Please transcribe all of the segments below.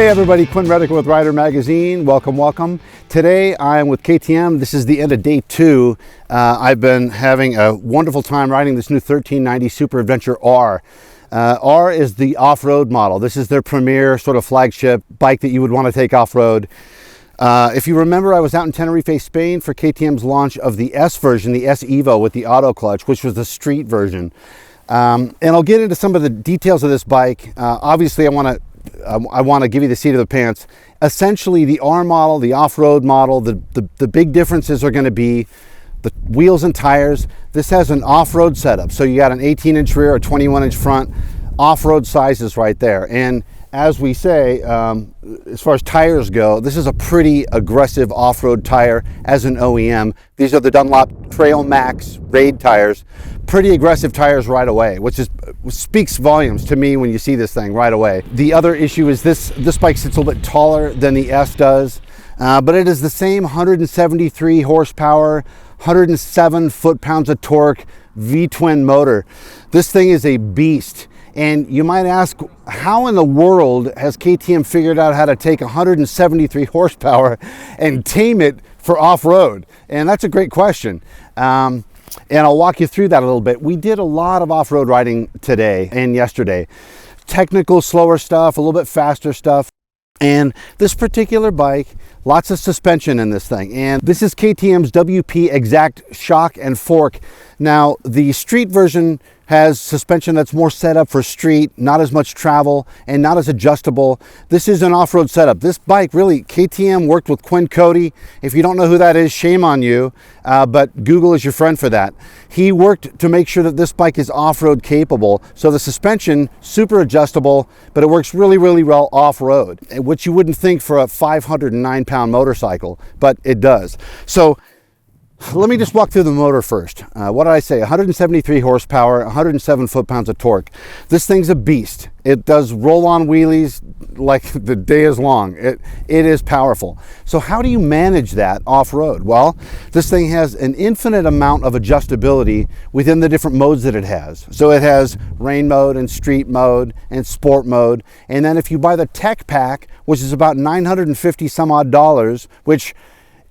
Hey everybody, Quinn Cody with Rider Magazine. Welcome. Today I'm with KTM. This is the end of day 2. I've been having a wonderful time riding this new 1390 Super Adventure R. R is the off-road model. This is their premier sort of flagship bike that you would want to take off-road. If you remember, I was out in Tenerife, Spain for KTM's launch of the S version, the S Evo with the auto clutch, which was the street version. And I'll get into some of the details of this bike. Obviously, I want to give you the seat of the pants. Essentially, the R model, the off-road model, the big differences are going to be the wheels and tires. This has an off-road setup. So you got an 18-inch rear, a 21-inch front, off-road sizes right there. And as we say, as far as tires go, this is a pretty aggressive off-road tire as an OEM. These are the Dunlop Trail Max Raid tires. Pretty aggressive tires right away, which speaks volumes to me when you see this thing right away. The other issue is this bike sits a little bit taller than the S does, but it is the same 173 horsepower, 107 foot-pounds of torque V-twin motor. This thing is a beast. And you might ask, how in the world has KTM figured out how to take 173 horsepower and tame it for off-road? And that's a great question. And I'll walk you through that a little bit. We did a lot of off-road riding today and yesterday. Technical, slower stuff, a little bit faster stuff. And this particular bike, lots of suspension in this thing. And this is KTM's WP Exact shock and fork. Now, the street version has suspension that's more set up for street, not as much travel, and not as adjustable. This is an off-road setup. This bike, really, KTM worked with Quinn Cody. If you don't know who that is, shame on you, but Google is your friend for that. He worked to make sure that this bike is off-road capable. So the suspension, super adjustable, but it works really, really well off-road, which you wouldn't think for a 509-pound motorcycle, but it does. So let me just walk through the motor first. What did I say? 173 horsepower, 107 foot-pounds of torque. This thing's a beast. It does roll-on wheelies like the day is long. It is powerful. So how do you manage that off-road? Well, this thing has an infinite amount of adjustability within the different modes that it has. So it has rain mode and street mode and sport mode. And then if you buy the tech pack, which is about $950 some odd, which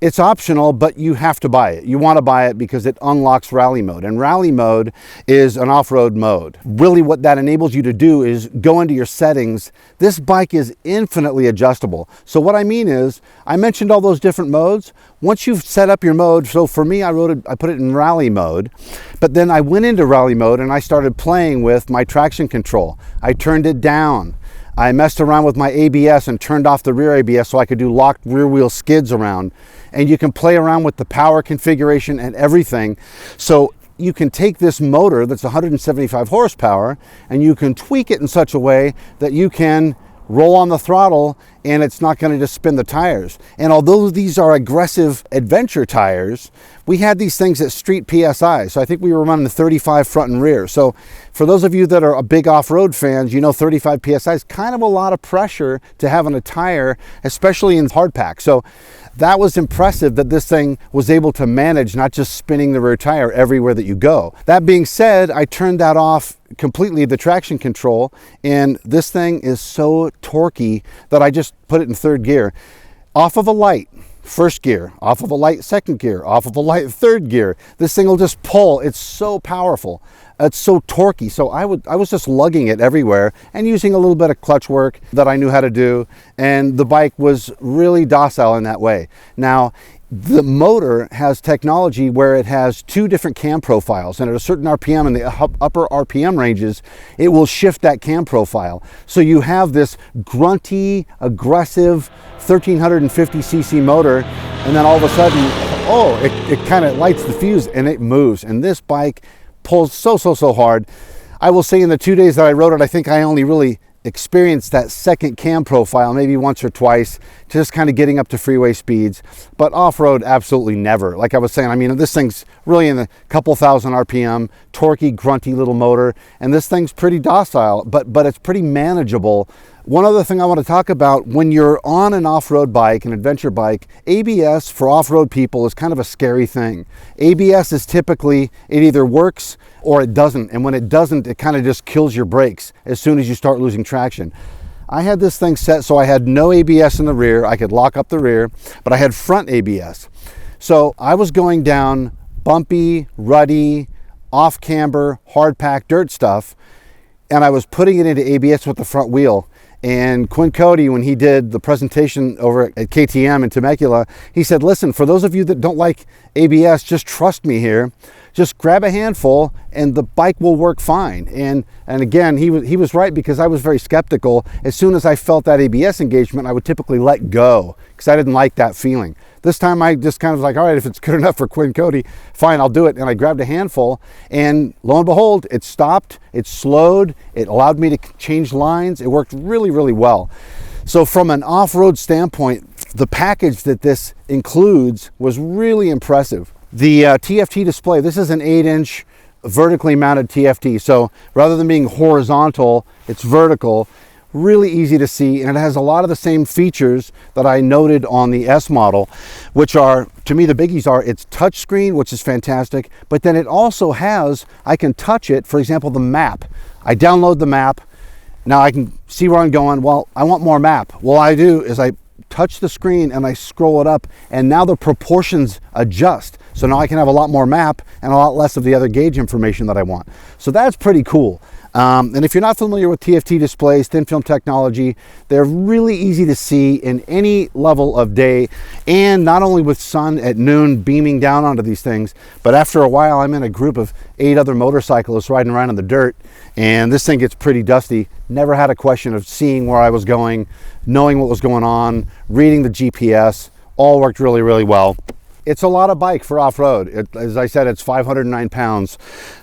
it's optional, but you have to buy it. You want to buy it because it unlocks rally mode. And rally mode is an off-road mode. Really what that enables you to do is go into your settings. This bike is infinitely adjustable. So what I mean is, I mentioned all those different modes. Once you've set up your mode, so for me, I put it in rally mode, but then I went into rally mode and I started playing with my traction control. I turned it down. I messed around with my ABS and turned off the rear ABS so I could do locked rear wheel skids around. And you can play around with the power configuration and everything. So you can take this motor that's 175 horsepower and you can tweak it in such a way that you can roll on the throttle and it's not going to just spin the tires. And although these are aggressive adventure tires, we had these things at street PSI. So I think we were running the 35 front and rear. So for those of you that are big off-road fans, you know 35 PSI is kind of a lot of pressure to have on a tire, especially in hard pack. So that was impressive that this thing was able to manage not just spinning the rear tire everywhere that you go. That being said, I turned that off completely, the traction control, and this thing is so torquey that I just put it in third gear. Off of a light, first gear, off of a light, second gear, off of a light, third gear. This thing will just pull. It's so powerful. It's so torquey. So I was just lugging it everywhere and using a little bit of clutch work that I knew how to do. And the bike was really docile in that way. Now, the motor has technology where it has 2 different cam profiles, and at a certain RPM in the upper RPM ranges, it will shift that cam profile. So you have this grunty, aggressive 1350cc motor, and then all of a sudden, it kind of lights the fuse and it moves. And this bike pulls so hard. I will say in the 2 days that I rode it, I think I only really experienced that second cam profile maybe once or twice, just kind of getting up to freeway speeds, but off-road absolutely never. Like I was saying, I mean, this thing's really in the couple thousand RPM, torquey, grunty little motor, and this thing's pretty docile, but it's pretty manageable. One other thing I want to talk about, when you're on an off-road bike, an adventure bike, ABS for off-road people is kind of a scary thing. ABS is typically, it either works or it doesn't, and when it doesn't, it kind of just kills your brakes as soon as you start losing traction. I had this thing set so I had no ABS in the rear. I could lock up the rear, but I had front ABS. So I was going down bumpy, ruddy, off camber, hard pack dirt stuff, and I was putting it into ABS with the front wheel. And Quinn Cody, when he did the presentation over at KTM in Temecula, he said, listen, for those of you that don't like ABS, just trust me here. Just grab a handful and the bike will work fine. And again, he was right, because I was very skeptical. As soon as I felt that ABS engagement, I would typically let go because I didn't like that feeling. This time I just kind of like, all right, if it's good enough for Quinn Cody, fine, I'll do it. And I grabbed a handful, and lo and behold, it stopped, it slowed, it allowed me to change lines. It worked really, really well. So from an off-road standpoint, the package that this includes was really impressive. The TFT display, this is an 8-inch vertically mounted TFT. So rather than being horizontal, it's vertical. Really easy to see, and it has a lot of the same features that I noted on the S model, which are, to me, the biggies are its touchscreen, which is fantastic, but then it also has, I can touch it, for example, the map. I download the map, now I can see where I'm going. Well, I want more map. What I do is I touch the screen and I scroll it up, and now the proportions adjust. So now I can have a lot more map and a lot less of the other gauge information that I want. So that's pretty cool. And if you're not familiar with TFT displays, thin film technology, they're really easy to see in any level of day, and not only with sun at noon beaming down onto these things, but after a while I'm in a group of 8 other motorcyclists riding around in the dirt, and this thing gets pretty dusty. Never had a question of seeing where I was going, knowing what was going on, reading the GPS. All worked really, really well. It's a lot of bike for off-road. As I said, it's 509 pounds,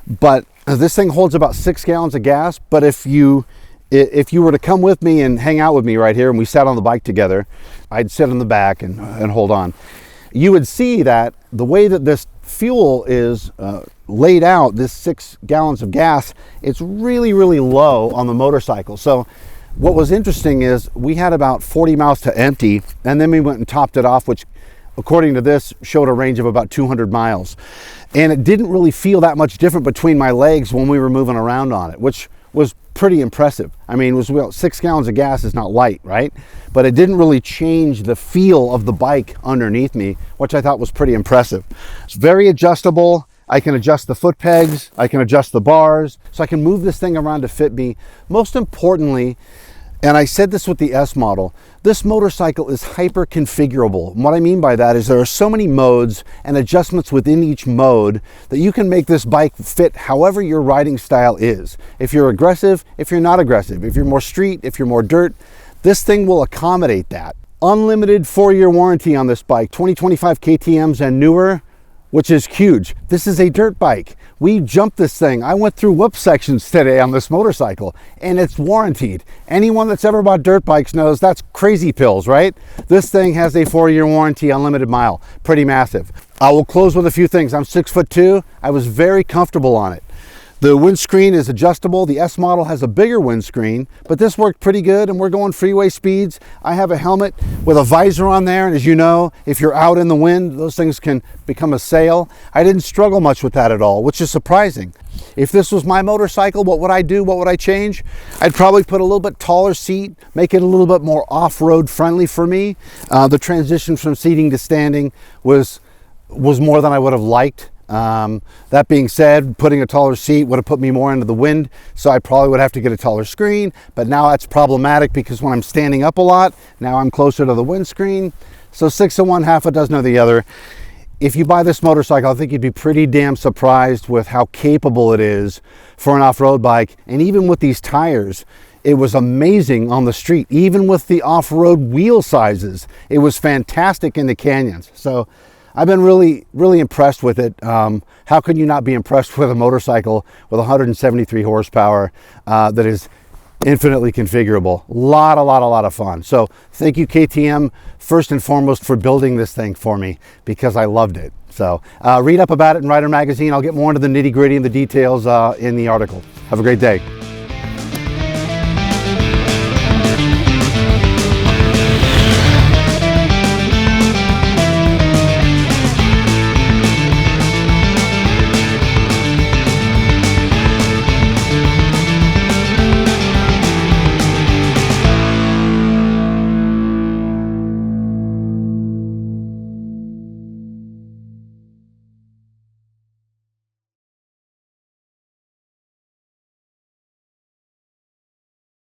but this thing holds about 6 gallons of gas. But if you were to come with me and hang out with me right here, and we sat on the bike together, I'd sit in the back and hold on. You would see that the way that this fuel is laid out, this 6 gallons of gas, it's really, really low on the motorcycle. So what was interesting is we had about 40 miles to empty, and then we went and topped it off, which according to this showed a range of about 200 miles. And it didn't really feel that much different between my legs when we were moving around on it, which was pretty impressive. I mean, it was, well, 6 gallons of gas is not light, right? But it didn't really change the feel of the bike underneath me, which I thought was pretty impressive. It's very adjustable. I can adjust the foot pegs, I can adjust the bars, so I can move this thing around to fit me. Most importantly, and I said this with the S model, this motorcycle is hyper-configurable. And what I mean by that is there are so many modes and adjustments within each mode that you can make this bike fit however your riding style is. If you're aggressive, if you're not aggressive, if you're more street, if you're more dirt, this thing will accommodate that. Unlimited 4-year warranty on this bike, 2025 KTMs and newer, which is huge. This is a dirt bike. We jumped this thing. I went through whoop sections today on this motorcycle, and it's warranted. Anyone that's ever bought dirt bikes knows that's crazy pills, right? This thing has a 4-year warranty, unlimited mile, pretty massive. I will close with a few things. I'm 6'2". I was very comfortable on it. The windscreen is adjustable. The S model has a bigger windscreen, but this worked pretty good, and we're going freeway speeds. I have a helmet with a visor on there, and as you know, if you're out in the wind, those things can become a sail. I didn't struggle much with that at all, which is surprising. If this was my motorcycle, what would I do? What would I change? I'd probably put a little bit taller seat, make it a little bit more off-road friendly for me. The transition from seating to standing was more than I would have liked. That being said, putting a taller seat would have put me more into the wind, so I probably would have to get a taller screen, but now that's problematic because when I'm standing up a lot, now I'm closer to the windscreen. So 6 of one, half a dozen of the other. If you buy this motorcycle, I think you'd be pretty damn surprised with how capable it is for an off-road bike. And even with these tires, it was amazing on the street. Even with the off-road wheel sizes, it was fantastic in the canyons. So I've been really, really impressed with it. How can you not be impressed with a motorcycle with 173 horsepower that is infinitely configurable? A lot of fun. So thank you, KTM, first and foremost, for building this thing for me, because I loved it. So read up about it in Rider Magazine. I'll get more into the nitty-gritty and the details in the article. Have a great day.